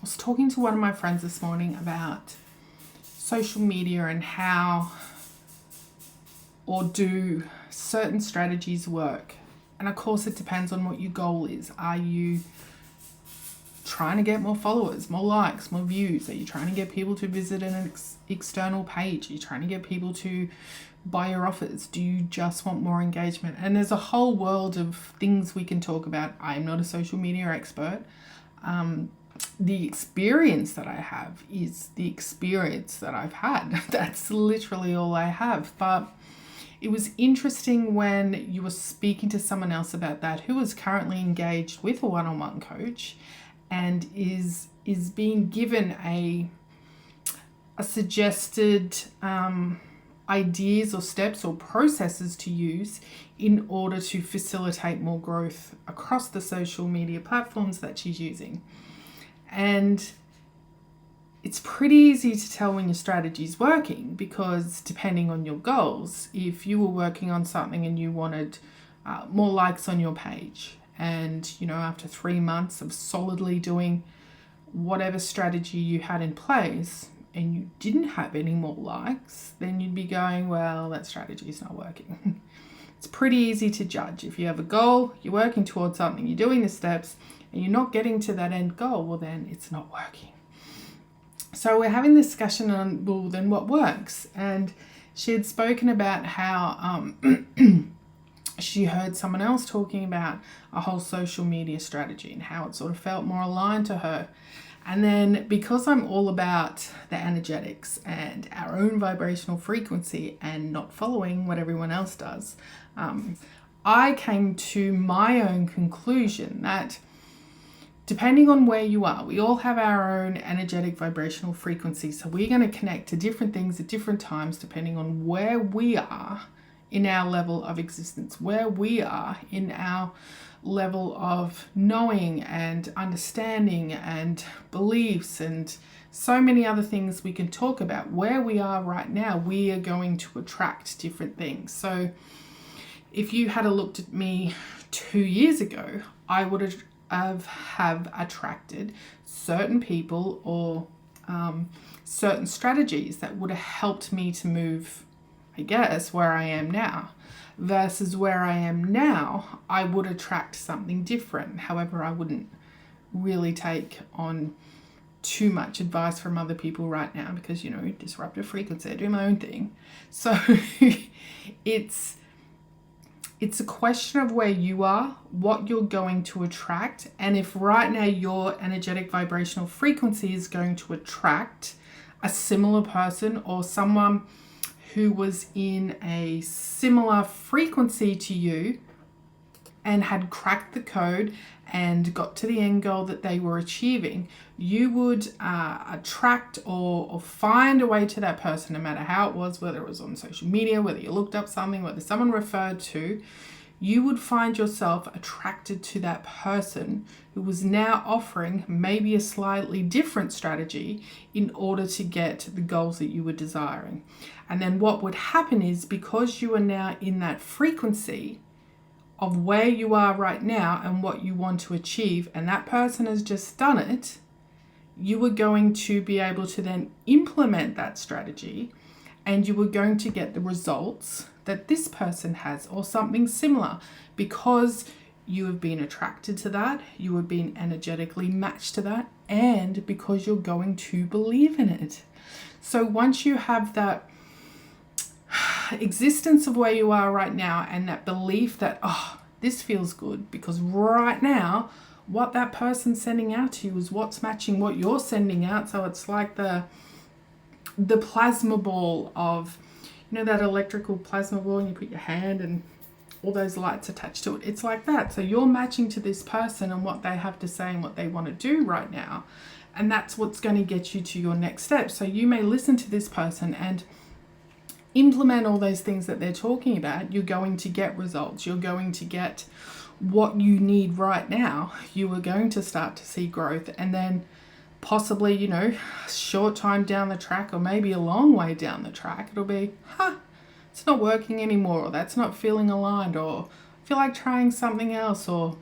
was talking to one of my friends this morning about social media and how or do certain strategies work. And of course, it depends on what your goal is. Are you trying to get more followers, more likes, more views? Are you trying to get people to visit an external page? Are you trying to get people to buy your offers? Do you just want more engagement? And there's a whole world of things we can talk about. I'm not a social media expert. The experience that I have is the experience that I've had. That's literally all I have. But it was interesting when you were speaking to someone else about that who is currently engaged with a one-on-one coach and is being given a suggested ideas or steps or processes to use in order to facilitate more growth across the social media platforms that she's using. And it's pretty easy to tell when your strategy is working, because depending on your goals, if you were working on something and you wanted more likes on your page, and after 3 months of solidly doing whatever strategy you had in place and you didn't have any more likes, then you'd be going, well, that strategy is not working. It's pretty easy to judge. If you have a goal, you're working towards something, you're doing the steps, and you're not getting to that end goal, well, then it's not working. So we're having this discussion on, well, then what works? And she had spoken about how she heard someone else talking about a whole social media strategy and how it sort of felt more aligned to her. And then because I'm all about the energetics and our own vibrational frequency and not following what everyone else does, I came to my own conclusion that depending on where you are, we all have our own energetic vibrational frequency. So we're going to connect to different things at different times depending on where we are in our level of existence, where we are in our level of knowing and understanding and beliefs and so many other things we can talk about. Where we are right now, we are going to attract different things. So if you had looked at me 2 years ago, I would have attracted certain people or certain strategies that would have helped me to move, I guess, where I am now. Versus where I am now, I would attract something different. However, I wouldn't really take on too much advice from other people right now because, disruptive frequency, I do my own thing. So it's a question of where you are, what you're going to attract, and if right now your energetic vibrational frequency is going to attract a similar person or someone who was in a similar frequency to you and had cracked the code and got to the end goal that they were achieving, you would attract or find a way to that person, no matter how it was, whether it was on social media, whether you looked up something, whether someone referred to, you would find yourself attracted to that person who was now offering maybe a slightly different strategy in order to get the goals that you were desiring. And then what would happen is, because you are now in that frequency of where you are right now and what you want to achieve, and that person has just done it, you are going to be able to then implement that strategy, and you are going to get the results that this person has or something similar, because you have been attracted to that, you have been energetically matched to that, and because you're going to believe in it. So once you have that existence of where you are right now and that belief that, this feels good because right now what that person's sending out to you is what's matching what you're sending out. So it's like the plasma ball of, that electrical plasma ball, and you put your hand and all those lights attached to it. It's like that. So you're matching to this person and what they have to say and what they want to do right now. And that's what's going to get you to your next step. So you may listen to this person and implement all those things that they're talking about. You're going to get results. You're going to get what you need right now. You are going to start to see growth. And then possibly, short time down the track, or maybe a long way down the track, it'll be, it's not working anymore, or that's not feeling aligned, or I feel like trying something else, or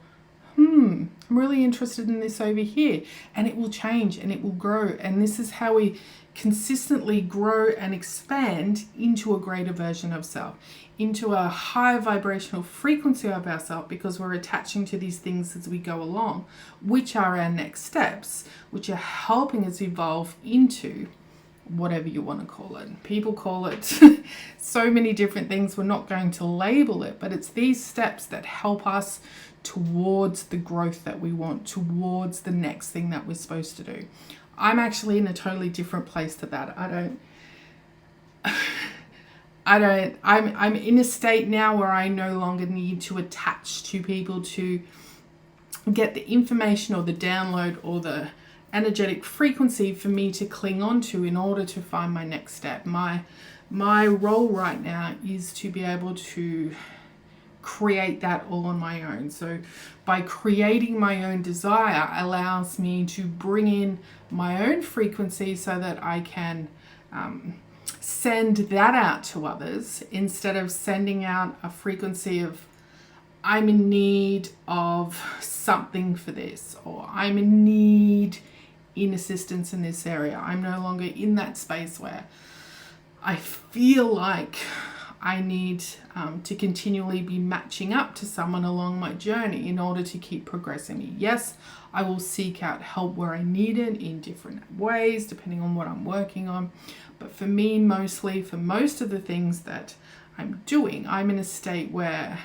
I'm I'm really interested in this over here. And it will change and it will grow. And this is how we consistently grow and expand into a greater version of self, into a higher vibrational frequency of ourselves, because we're attaching to these things as we go along, which are our next steps, which are helping us evolve into whatever you want to call it. People call it so many different things. We're not going to label it, but it's these steps that help us towards the growth that we want, towards the next thing that we're supposed to do. I'm actually in a totally different place to that. I'm in a state now where I no longer need to attach to people to get the information or the download or the energetic frequency for me to cling on to in order to find my next step. My role right now is to be able to create that all on my own. So by creating my own desire allows me to bring in my own frequency so that I can send that out to others, instead of sending out a frequency of I'm in need of something for this, or I'm in need in assistance in this area. I'm no longer in that space where I feel like I need to continually be matching up to someone along my journey in order to keep progressing me. Yes, I will seek out help where I need it in different ways, depending on what I'm working on. But for me, mostly, for most of the things that I'm doing, I'm in a state where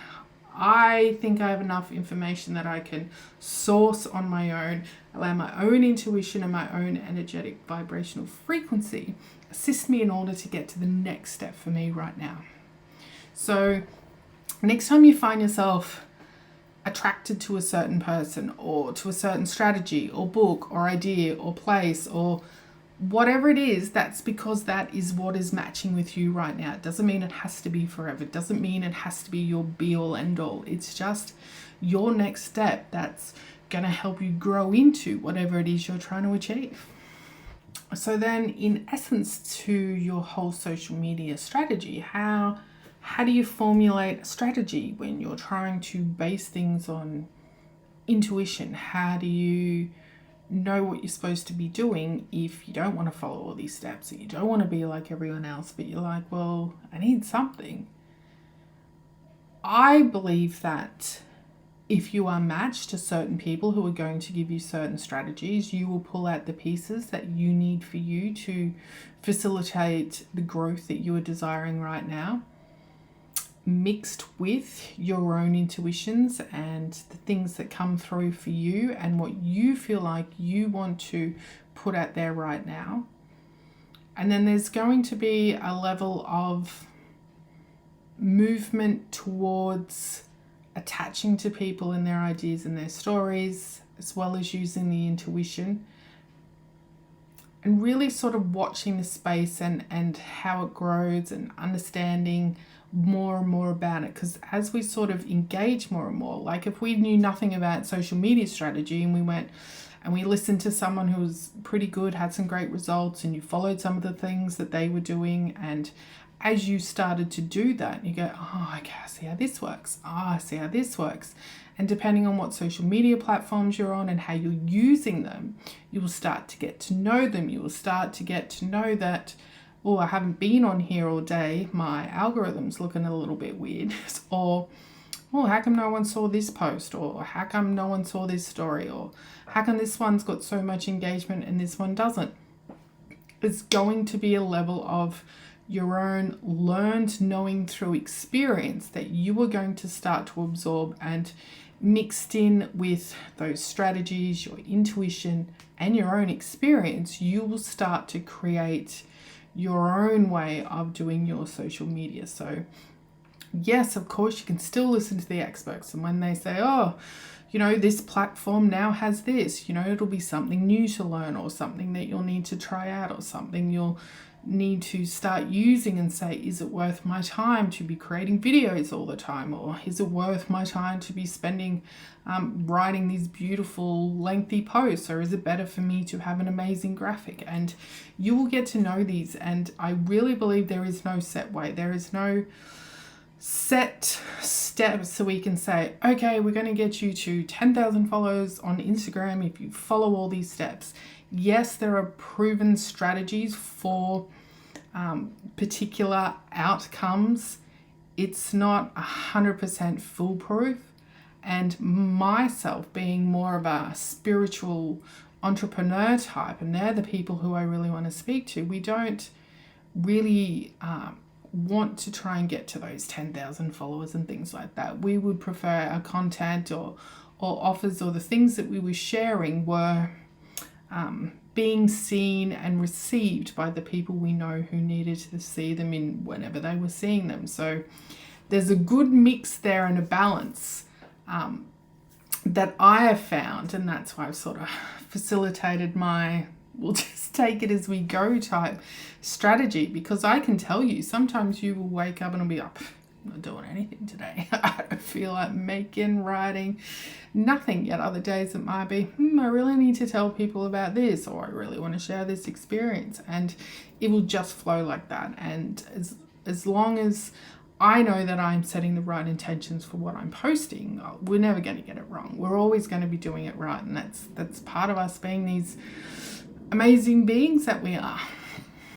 I think I have enough information that I can source on my own, allow my own intuition and my own energetic vibrational frequency assist me in order to get to the next step for me right now. So next time you find yourself attracted to a certain person or to a certain strategy or book or idea or place or whatever it is, that's because that is what is matching with you right now. It doesn't mean it has to be forever. It doesn't mean it has to be your be all end all. It's just your next step that's going to help you grow into whatever it is you're trying to achieve. So then, in essence, to your whole social media strategy, how do you formulate a strategy when you're trying to base things on intuition? How do you know what you're supposed to be doing if you don't want to follow all these steps, or you don't want to be like everyone else, but you're like, well, I need something? I believe that if you are matched to certain people who are going to give you certain strategies, you will pull out the pieces that you need for you to facilitate the growth that you are desiring right now, mixed with your own intuitions and the things that come through for you and what you feel like you want to put out there right now. And then there's going to be a level of movement towards attaching to people and their ideas and their stories, as well as using the intuition and really sort of watching the space and how it grows and understanding more and more about it. Because as we sort of engage more and more, like if we knew nothing about social media strategy and we went and we listened to someone who was pretty good, had some great results, and you followed some of the things that they were doing, and as you started to do that, you go, oh, okay, I see how this works. Oh, I see how this works. And depending on what social media platforms you're on and how you're using them, you will start to get to know them. You will start to get to know that, oh, I haven't been on here all day. My algorithm's looking a little bit weird. Or, oh, how come no one saw this post? Or how come no one saw this story? Or how come this one's got so much engagement and this one doesn't? It's going to be a level of your own learned knowing through experience that you are going to start to absorb, and mixed in with those strategies, your intuition and your own experience, you will start to create your own way of doing your social media. So yes, of course, you can still listen to the experts, and when they say, oh, you know, this platform now has this, you know, it'll be something new to learn, or something that you'll need to try out, or something you'll need to start using and say, is it worth my time to be creating videos all the time? Or is it worth my time to be spending writing these beautiful lengthy posts? Or is it better for me to have an amazing graphic? And you will get to know these. And I really believe there is no set way. There is no set steps so we can say, okay, we're going to get you to 10,000 followers on Instagram if you follow all these steps. Yes, there are proven strategies for particular outcomes. It's not 100% foolproof. And myself being more of a spiritual entrepreneur type, and they're the people who I really want to speak to, we don't really want to try and get to those 10,000 followers and things like that. We would prefer our content or offers or the things that we were sharing were being seen and received by the people we know who needed to see them in whenever they were seeing them. So there's a good mix there and a balance that I have found, and that's why I've sort of facilitated my we'll just take it as we go type strategy, because I can tell you sometimes you will wake up and I'll be up, I'm not doing anything today. I don't feel like making, writing, nothing. Yet other days it might be, I really need to tell people about this, or I really want to share this experience, and it will just flow like that. And as long as I know that I'm setting the right intentions for what I'm posting, we're never going to get it wrong. We're always going to be doing it right, and that's part of us being these amazing beings that we are.